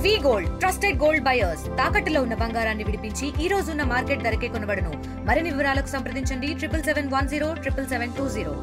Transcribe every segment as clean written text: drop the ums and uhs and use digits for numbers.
వి gold trusted gold buyers తాకట్టులో ఉన్న బంగారాన్ని విడిపించి ఈ రోజు ఉన్న మార్కెట్ ధరకే కొనబడును. మరిన్ని వివరాలకు సంప్రదించండి 7710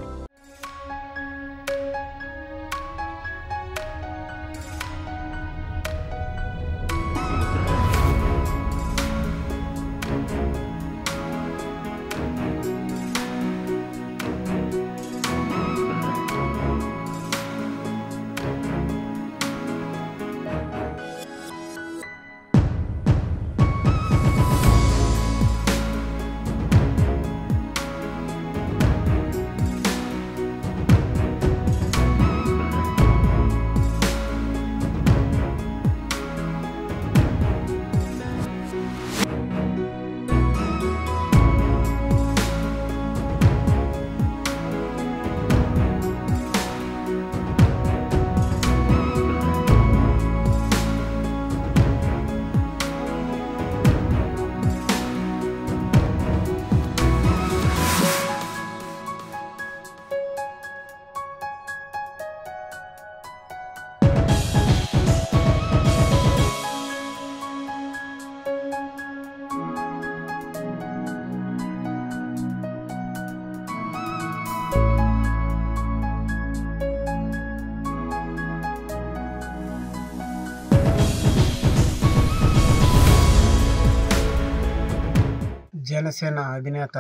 జనసేన అధినేత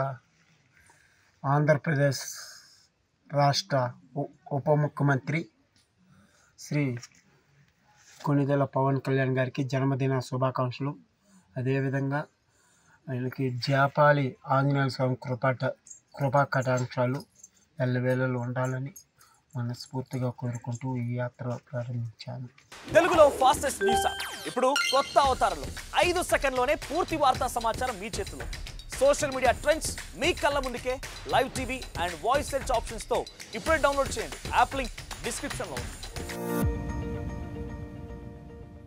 ఆంధ్రప్రదేశ్ రాష్ట్ర ఉప ముఖ్యమంత్రి శ్రీ కొణిదెల పవన్ కళ్యాణ్ గారికి జన్మదిన శుభాకాంక్షలు. అదేవిధంగా ఆయనకి జాపాలి ఆంజనేయ స్వామి కృపా కటాక్షాలు ఎల్లవేళలు ఉండాలని మనస్ఫూర్తిగా కోరుకుంటూ ఈ యాత్ర ప్రారంభించాను. తెలుగులో ఫాస్టెస్ట్ న్యూస్ ఇప్పుడు కొత్త అవతారంలో 5 సెకండ్లోనే పూర్తి వార్తా సమాచారం మీ చేతిలో. సోషల్ మీడియా ట్రెండ్స్ మీ కళ్ళ ముందుకే live TV and voice search options తో ఇప్పుడే డౌన్లోడ్ చేయండి. యాప్ లింక్ డిస్క్రిప్షన్ లో ఉంది.